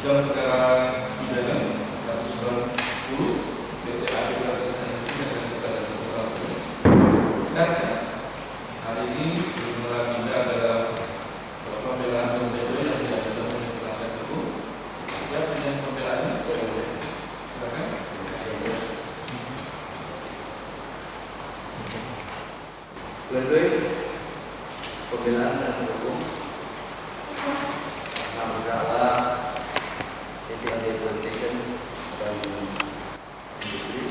Dalam perkara pidana 190 PTAD dan hari ini jumlah kita adalah pembelaan pembela yang diajukan oleh penasihat hukum. Siap dengan pembelaannya? Silakan. Pledoi pembelaan penasihat hukum terdakwa PTAD Plantation dan Industri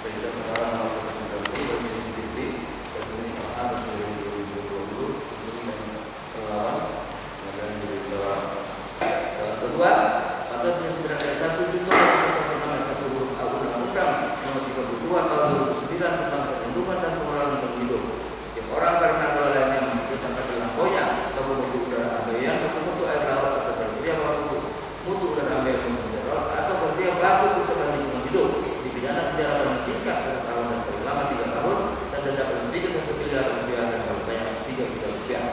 Perintah Perkara nomor 190 dan CCTV dan penyimpanan tahun 2020 dan perlawan dan direktur. Kedua, atas penyimpanan ayat 1 Junto Pasal 1 huruf A Undang-Undang Nomor 32 Tahun 2009 tentang perlindungan dan pengelolaan lingkungan hidup. Setiap orang karena kelalaiannya menciptakan melampaunya atau mutu udara ambeien atau mutu air laut atau berperiak mutu udara ambeien atau berperiak baku kerusakan lingkungan hidup dipidana penjara paling singkat 1 tahun dan paling lama 3 tahun dan denda paling sedikit 1 miliar rupiah dan paling banyak 3 miliar rupiah.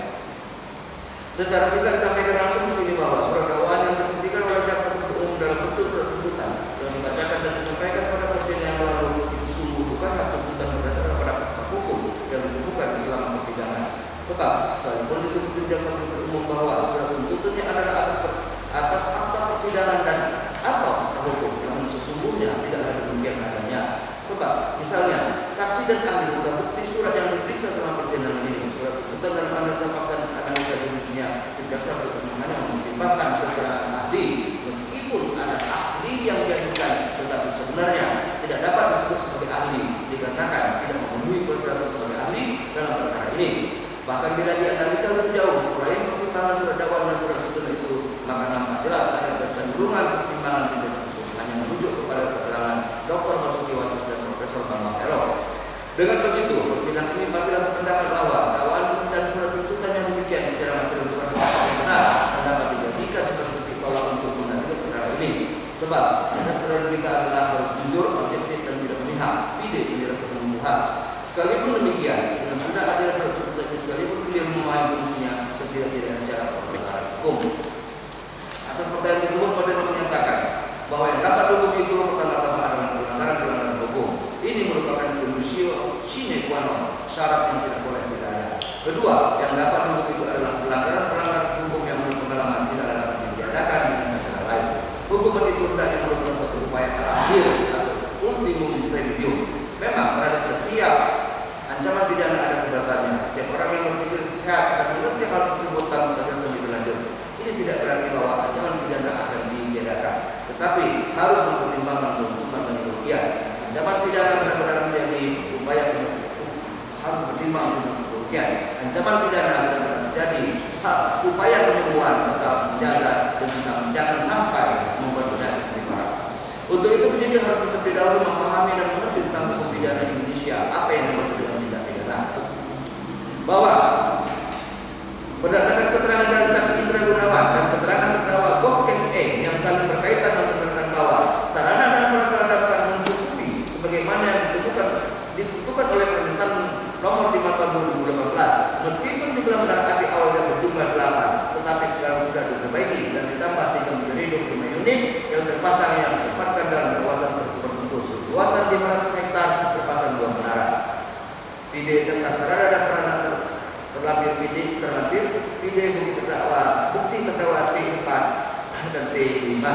Secara singkat disampaikan langsung di sini bahwa surat dakwaan yang dibuktikan oleh jaksa penuntut umum dalam bentuk surat tuntutan dan dibacakan dan disampaikan pada presiden yang lalu itu sungguh bukanlah tuntutan berdasarkan pada fakta hukum yang ditemukan selama persidangan. Sebab sekalipun disebutkan jaksa penuntut umum bahwa surat tuntutannya adalah atas fakta persidangan dan atau fakta hukum, namun sesungguhnya tidaklah demikian adanya. Sebab misalnya saksi dan ahli serta bukti surat yang diperiksa selama persidangan ini, surat tuntutan dan analisa fakta dan analisa jenisnya, jaksa penuntut hanya mempertimbangkan keterangan ahli, meskipun ada ahli yang diajukan, tetapi sebenarnya tidak dapat disebut sebagai ahli dikarenakan tidak memenuhi persyaratan sebagai ahli dalam perkara ini. Bahkan bila dianalisa lebih jauh, selain pertimbangan surat dakwaan dan surat tuntutan itu, maka nampak jelas ada kecenderungan pertimbangan tidak tersebut hanya merujuk kepada keterangan Dr. Basuki Wasis dan Profesor Bambang Ero. Dengan begitu, persidangan ini pastilah sependapat bahwa dakwaan dan surat tuntutan yang demikian secara material bukan yang benar dan dapat dijadikan sebagai titik tolak untuk menandingi perkara ini. Sebab asas perkara kita adalah harus jujur, objektif dan tidak memihak. Tidak dirasa pembunuhan. Sekalipun demikian, dengan sudah ada surat tuntutan sekalipun beliau memahami fungsinya setidak-tidaknya secara perkara hukum. Atas pertanyaan tersebut, Pada menyatakan bahwa yang dapat hukum itu pertama-tama adalah pelanggaran hukum. Ini merupakan conditio sine qua non, syarat yang tidak boleh tidak ada. Kedua, yang dapat hukum itu adalah pelanggaran hukum yang menurut pengalaman tidak dapat ditiadakan dengan cara lain. Hukuman itu hendaknya merupakan suatu upaya terakhir atau ultimum remedium. Memang pada setiap ancaman pidana ada keberatan. Setiap orang yang berpikir sehat akan mengerti hal tersebut tanpa penjelasan lebih lanjut. Ini tidak berarti bahwa ancaman pidana akan ditiadakan, tetapi harus mempertimbangkan tuntutan dan kerugian. Ancaman pidana benar-benar menjadi upaya harus bertimbang dengan kerugian. Ancaman pidana benar-benar menjadi upaya penyembuhan serta menjaga dan jangan sampai membuat penyakit lebih parah. Untuk itu penyidik harus terlebih dahulu memahami dan mengerti tentang hukum pidana Indonesia, apa yang dimaksud dengan tindak pidana. Bahwa berdasarkan keterangan dari saksi Indra Gunawan dan keterangan terdakwa Bohkeng E yang saling berkaitan dan menerangkan bahwa sarana dan prasarana dapat mencukupi sebagaimana yang ditentukan oleh Permentan Nomor 5 Tahun 2018. Meskipun jumlah menara api awalnya berjumlah 8, tetapi sekarang sudah diperbaiki dan ditambah sehingga menjadi 25 unit yang terpasang yang ditempatkan dalam kawasan tertentu. Luasan 500 hektar terpasang 2 menara. Video tentang sarana dan prasarana terlampir bukti terdakwa T4 dan T5.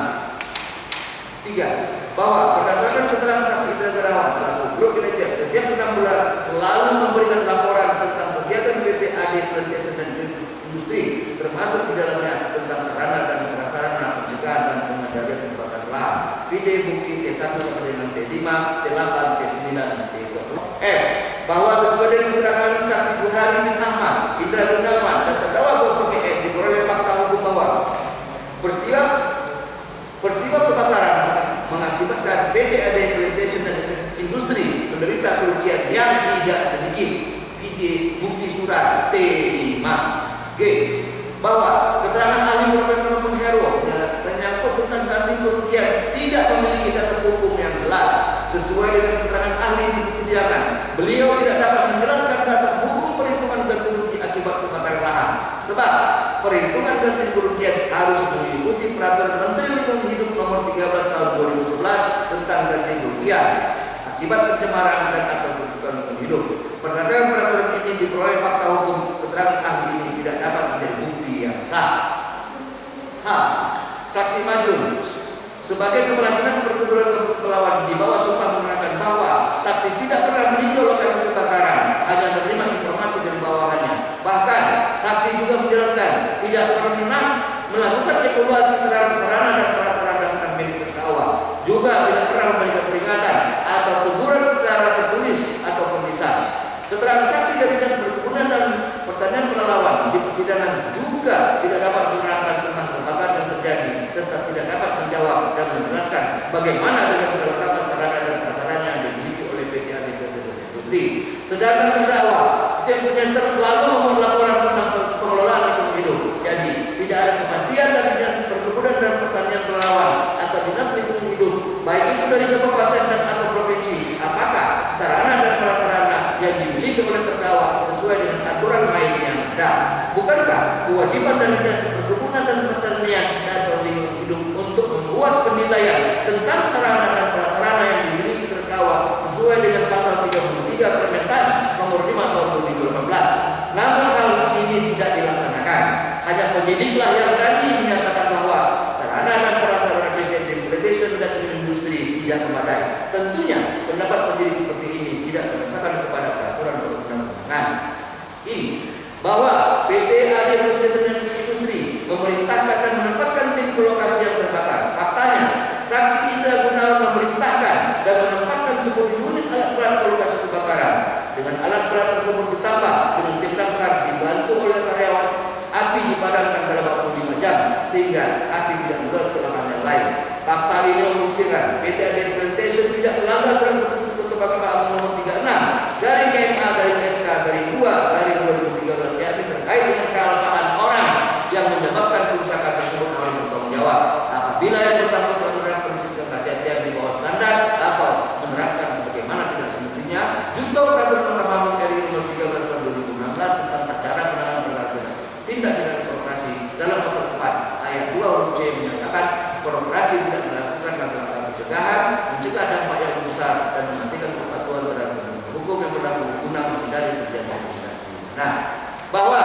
3. Bahwa berdasarkan keterangan saksi Indra Gunawan selaku grup kinerja setiap 6 bulan selalu memberikan laporan tentang kegiatan PTAD Plantation dan Industri, termasuk di dalamnya tentang sarana dan prasarana pencegahan dan pengendalian kebakaran lahan. Video bukti T1 sampai dengan T5, T8, T9, dan T10. Bahwa sesuai dengan keterangan saksi Buhari bin Ahmad, Indra Gunawan dan terdakwa Bohkeng E diperoleh fakta hukum bahwa peristiwa kebakaran mengakibatkan PTAD Plantation dan Industri menderita kerugian yang tidak sedikit. Bukti surat T5. G. Bahwa keterangan ahli Profesor Hero menyangkut tentang ganti kerugian tidak memiliki dasar hukum yang jelas. Sesuai dengan keterangan ahli disediakan, beliau tidak dapat menjelaskan dasar hukum perhitungan ganti rugi akibat kebakaran lahan. Sebab perhitungan ganti kerugian harus mengikuti peraturan Menteri Lingkungan akibat pencemaran dan atau perusakan lingkungan hidup. Berdasarkan peraturan ini diperoleh fakta hukum, keterangan ahli ini tidak dapat menjadi bukti yang sah. H. Saksi Majrun sebagai Kepala Dinas Perkebunan Kepulauan di bawah sumpah menerangkan bahwa saksi tidak pernah meninjau lokasi kebakaran, hanya menerima informasi dari bawahannya. Bahkan saksi juga menjelaskan tidak pernah melakukan evaluasi terhadap sarana dan prasarana dan milik terdakwa, juga tidak pernah memberikan peringatan atau teguran secara tertulis ataupun lisan. Keterangan saksi dari Dinas Perkebunan dan Pertanian Pelalawan di persidangan juga tidak dapat menerangkan tentang kebakaran yang terjadi serta tidak dapat menjawab dan menjelaskan bagaimana dengan kelengkapan sarana dan prasarana yang dimiliki oleh PT AD Industri. Sedangkan terdakwa setiap semester selalu membuat laporan tentang pengelolaan lingkungan hidup. Jadi tidak ada kepastian dari Dinas Perkebunan dan Pertanian Pelalawan atau Dinas Lingkungan Hidup, baik itu dari kabupaten dan atau provinsi, apakah sarana dan prasarana yang dimiliki oleh terdakwa sesuai dengan aturan main yang ada. Bukankah kewajiban dari Dinas Perkebunan dan Pertanian dan Lingkungan Hidup untuk membuat penilaian tentang sarana dan prasarana yang dimiliki terdakwa sesuai dengan pasal 33 Permentan nomor 5 tahun 2018? Namun hal ini tidak dilaksanakan. Hanya penyidiklah yang berani menyatakan bahwa sarana dan prasarana PT Implementation dan Industri tidak memadai. Tentunya pendapat penyidik seperti ini tidak berdasarkan kepada peraturan perundang-undangan. Ini bahwa PT AD Implementation dan Industri memerintahkan dan menempatkan tim ke lokasi yang terbakar. Faktanya, saksi Indra Gunawan memerintahkan dan menempatkan 10 unit alat berat ke lokasi kebakaran. Dengan alat berat tersebut ditambah dengan tim damkar dibantu oleh karyawan, api dipadamkan dalam waktu 5 jam sehingga api tidak meluas ke lahan yang lain. Fakta ini membuktikan PT AD Implementation tidak melanggar surat keputusan Kepala nomor 36 garing KMA garing SK garing 2 garing 2013 yakni terkait dengan kealpaan orang yang menyebabkan kerusakan tersebut harus bertanggung jawab. Apabila yang bersangkutan menerapkan prinsip kehati-hatian di bawah standar atau menerapkan sebagaimana tidak semestinya, junto peraturan Mahkamah Agung RI nomor 13 tahun 2016 tentang cara penanganan perkara tindak pidana korporasi dalam pasal 4 ayat 2 huruf C menyatakan korporasi tidak melakukan langkah-langkah pencegahan, mencegah dampak yang besar dan memastikan kepatuhan terhadap hukum yang berlaku guna menghindari terjadinya tindak pidana. Bahwa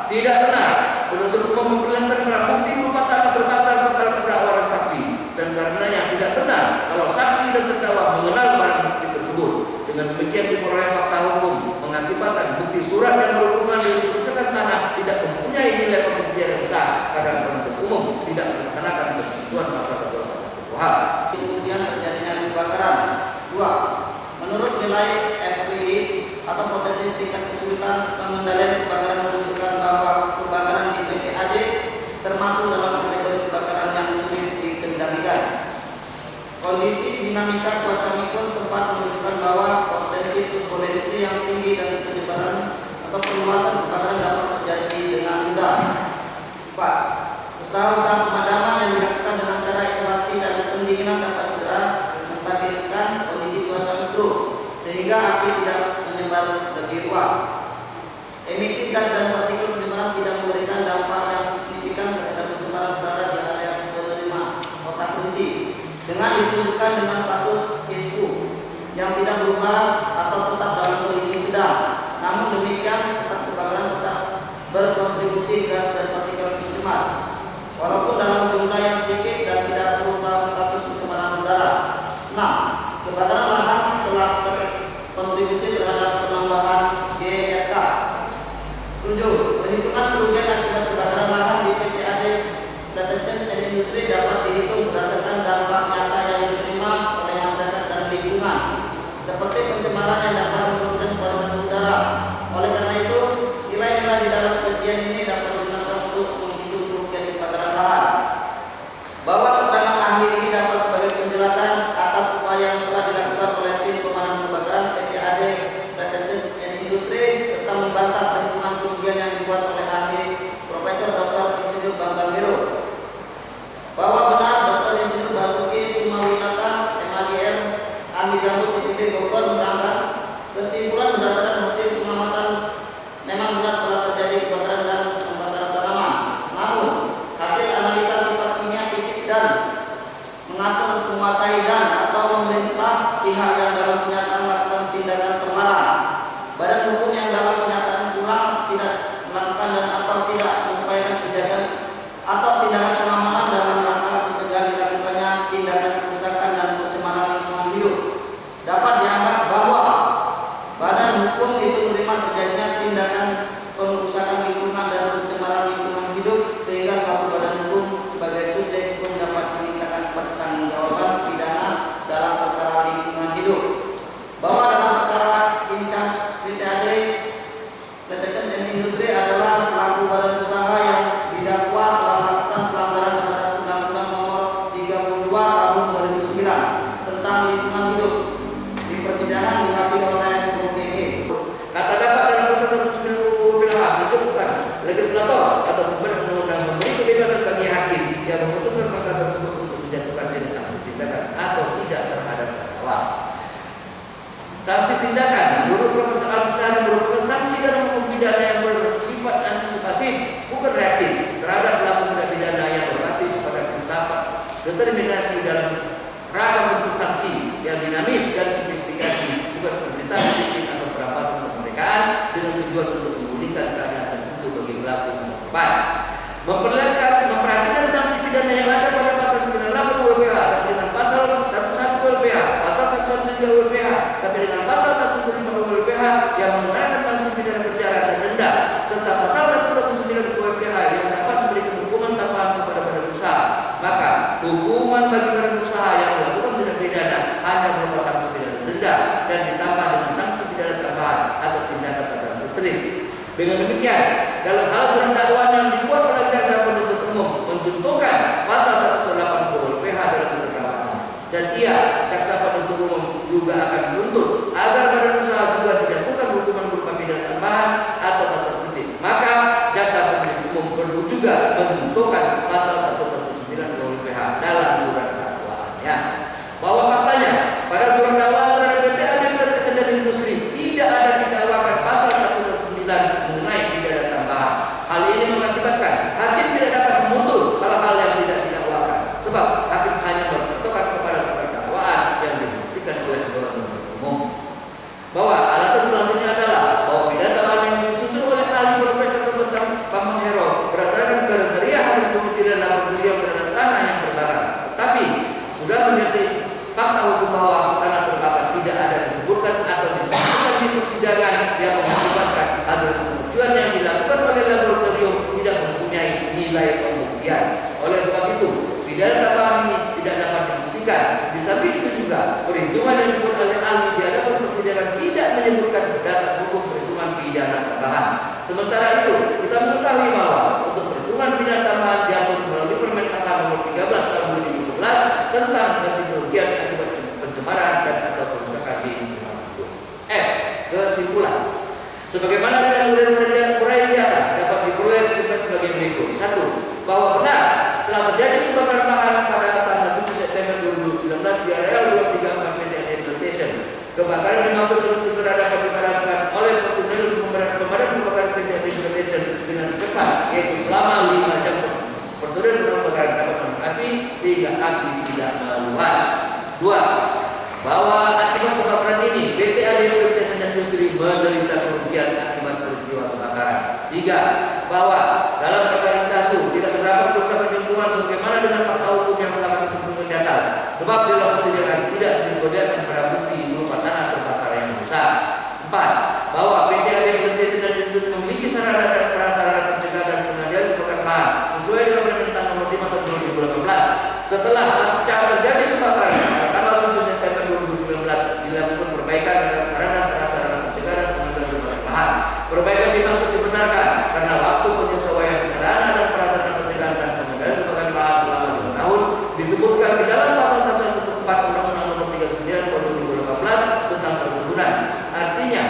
tidak benar penuntut umum memperlihatkan barang bukti berupa tanah terbakar kepada terdakwa dan saksi, dan karenanya tidak benar kalau saksi dan terdakwa mengenal barang bukti tersebut. Dengan demikian diperoleh fakta hukum mengakibatkan bukti surat yang berhubungan dengan kerusakan tanah tidak mempunyai nilai pembuktian yang sah karena penuntut umum tidak melaksanakan ketentuan pasal 121 KUHP. Kemudian terjadinya kebakaran. 2. Menurut nilai FPI atau potensi tingkat kesulitan pengendalian kebakaran menunjukkan bahwa kebakaran di PT AD termasuk dalam kategori kebakaran yang sulit dikendalikan. Kondisi dinamika cuaca mikro setempat menunjukkan bahwa potensi yang tinggi dan penyebaran atau perluasan kebakaran dapat terjadi dengan mudah. 4. Usaha-usaha pemadaman yang dilakukan dengan cara isolasi dan pendinginan dapat segera menstabilkan kondisi cuaca mikro sehingga api tidak menyebar lebih luas. Emisi gas dan partikel pencemaran tidak memberikan dampak yang signifikan terhadap pencemaran udara di area 5 Kota Kerinci dengan ditunjukkan dengan status ISPU yang tidak berubah atau tetap dalam kondisi sedang. Namun demikian tetap kebakaran tetap berkontribusi gas dan partikel pencemar walaupun dalam jumlah yang sedikit dan tidak berubah status pencemaran udara. 6. Kebakaran lahan telah berkontribusi terhadap penambahan GRK. 7. Perhitungan kerugian akibat kebakaran lahan di PT AD Implementation dan Industri dapat dihitung berdasarkan dampak nyata yang diterima oleh masyarakat dan lingkungan seperti pencemaran Sanksi tindakan menurut Profesor Al-Bukhari merupakan sanksi dalam hukum pidana yang bersifat antisipasif, bukan reaktif terhadap pelaku tindak pidana yang berbasis pada filsafat determinasi dalam ragam bentuk sanksi yang dinamis dan sofistikasi, bukan pemerintahan fisik atau perampasan kemerdekaan dengan tujuan untuk memulihkan keadaan tertentu bagi pelaku dan korban. Memperhatikan sanksi pidana yang ada pada pasal 98 ULPH sampai dengan pasal 11 ULPH, pasal 113 ULPH sampai dengan pasal 115 ULPH yang mengenakan sanksi pidana penjara dan denda, serta pasal 119 ULPH yang dapat memberikan hukuman tambahan kepada badan usaha. Maka hukuman bagi badan usaha yang melakukan tindak pidana hanya berupa sanksi pidana denda dan ditambah dengan sanksi pidana tambahan atau tindakan tertentu. Dengan demikian, dalam hal surat dakwaan yang dibuat oleh jaksa penuntut umum mencontohkan pasal 180 PH dalam surat dakwaan, dan jaksa penuntut umum juga akan menuntut agar badan usaha juga dijatuhkan hukuman berupa pidana tambahan atau tertentu. Maka jaksa penuntut umum perlu juga mencontohkan pasal 119 PH dalam surat dakwaannya. Bahwa faktanya pada surat dakwaan terhadap PT AD Pertesan dan Industri tidak ada didakwakan pasal 119 mengenai pidana tambahan. Hal ini mengakibatkan hakim tidak dapat memutus hal-hal yang tidak didakwakan, sebab hakim hanya berpatokan kepada surat dakwaan yang dibuktikan oleh penuntut umum. Bahwa alasan selanjutnya adalah bahwa pidana tambahan yang disusun oleh ahli Profesor tentang Bambang Hero berdasarkan kriteria hasil pemikiran laboratorium terhadap tanah yang terbakar, tetapi sudah menjadi fakta hukum bahwa tanah terbakar tidak ada disebutkan atau dibuktikan di persidangan yang mengakibatkan hasil pengujian yang dilakukan oleh laboratorium tidak mempunyai nilai pembuktian. Oleh sebab itu, pidana tambahan ini tidak dapat dibuktikan. Di samping itu juga, perhitungan yang dibuat oleh ahli di hadapan persidangan tidak menyebutkan dasar hukum perhitungan pidana tambahan. Sementara itu, kita mengetahui bahwa untuk perhitungan pidana tambahan diatur melalui Permen KH nomor 13 tahun 2011 tentang ganti kerugian akibat pencemaran dan atau kerusakan di lingkungan hidup. Kesimpulan. Sebagaimana dengan uraian di atas dapat diperoleh kesimpulan sebagai berikut. 1. Bahwa benar telah terjadi kebakaran lahan pada tanggal 7 September 2019 di areal 234 PT AD Plantation. Kebakaran dimaksud dengan segera dapat dipadamkan oleh personel pemadam kebakaran PT AD Plantation dengan cepat, yaitu selama 5 jam. Personel kebakaran dapat memadamkan api sehingga api tidak meluas. 2. Bahwa akibat kebakaran ini PT AD Plantation dan Industri menderita kerugian akibat peristiwa kebakaran. 3. Bahwa dalam perkara kasus tidak terdapat kerusakan lingkungan sebagaimana dengan fakta hukum yang telah kami sebutkan di atas, sebab dalam persidangan tidak diperlihatkan pada bukti berupa tanah terbakar yang rusak. 4. Bahwa PT AD Plantation dan Industri memiliki sarana dan prasarana pencegahan dan pengendalian kebakaran lahan sesuai dengan Permen nomor 5 tahun 2018. Setelah pasca terjadi kebakaran pada tanggal 7 September 2019 dilakukan perbaikan terhadap sarana dan prasarana pencegahan dan pengendalian kebakaran lahan. Perbaikan dimaksud dibenarkan karena waktu penyesuaian sarana dan prasarana pencegahan dan pengendalian kebakaran lahan selama 2 tahun disebutkan di dalam pasal 114 Undang-Undang Nomor 39 Tahun 2018 tentang perkebunan. Artinya,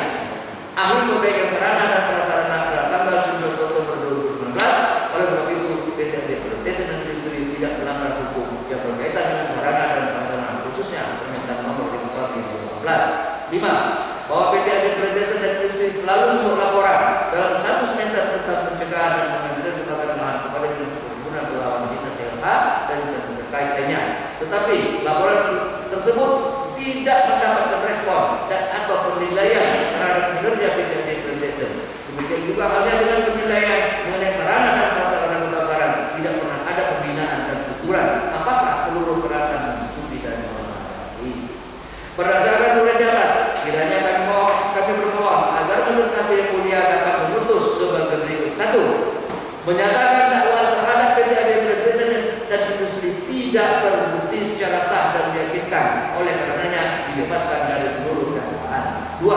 ahli perbaikan sarana dan prasarana pada tanggal 7 Oktober 2019. Oleh sebab itu, PT AD Plantation dan Industri tidak melanggar hukum yang berkaitan dengan sarana dan prasarana, khususnya Permen Nomor 5 Tahun 2018. 5. Bahwa PT AD Plantation dan Industri selalu membuat laporan dalam 1 semester tentang pencegahan dan pengendalian kebakaran lahan kepada Dinas Perkebunan Berlawan Dinas LH dan instansi terkait lainnya. Tetapi laporan tersebut tidak mendapatkan respon dan atau penilaian terhadap kinerja PT AD Plantation. Demikian juga halnya dengan penilaian mengenai sarana dan prasarana kebakaran, tidak pernah ada pembinaan dan teguran apakah seluruh peralatan mencukupi dan memadai. Berdasarkan uraian di atas, kiranya kami bermohon agar majelis hakim yang mulia dapat memutus sebagai berikut. 1. Menyatakan dakwaan terhadap PT AD Plantation dan Industri tidak terbukti secara sah dan meyakinkan, oleh karenanya dibebaskan dari seluruh dakwaan. 2.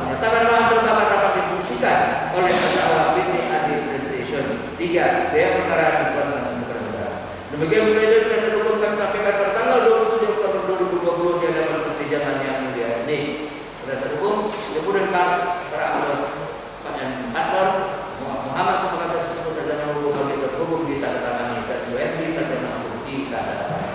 Menyatakan lahan terbakar dapat difungsikan oleh terdakwa PT AD Plantation. 3. Biaya perkara dikeluarkan kepada negara. Demikian penilaian penasihat hukum kami sampaikan pada tanggal 27 Oktober 2020 di hadapan persidangan yang mulia ini. Penasihat hukum kemudian para partner Muhammad Semangat Sepuh Sarjana Hukum Magister Hukum ditandatangani dan Suherdi Sarjana Hukum ditandatangani.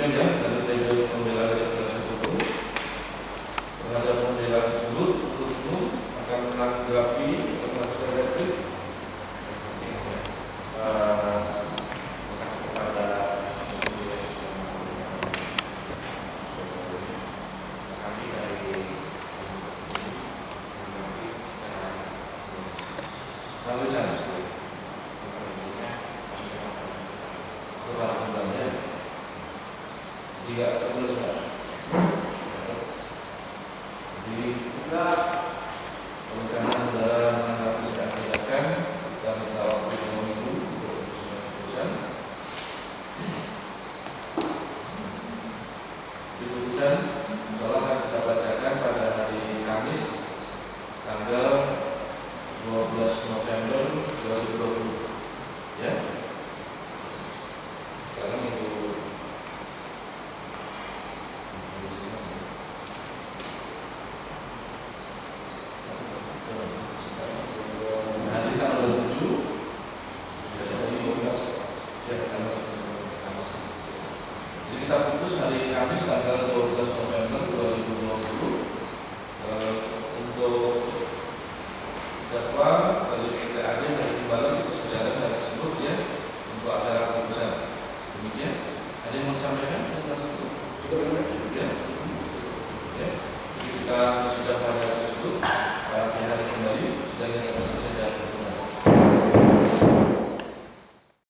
dokumen ya dari pledoi pembela dari penasihat hukum terhadap pembela tersebut. Untuk akan menanggapi atau mengajukan replik kepada kami dari sampai sana. Tidak terus Pak. Jadi karena saudara menanggapi saya silakan, kita minta waktu 2 minggu untuk keputusan. Di keputusan insyaallah akan kita bacakan pada hari Kamis tanggal 12 November 2020 ya. Sekarang minggu nanti tanggal 27 ya, jadi kita putus hari Kamis tanggal 12 November 2020 untuk jadwal dari PTAD dari Timbalan itu sejalan hal tersebut ya untuk acara keputusan. Demikian. Ada yang mau disampaikan tentang tersebut?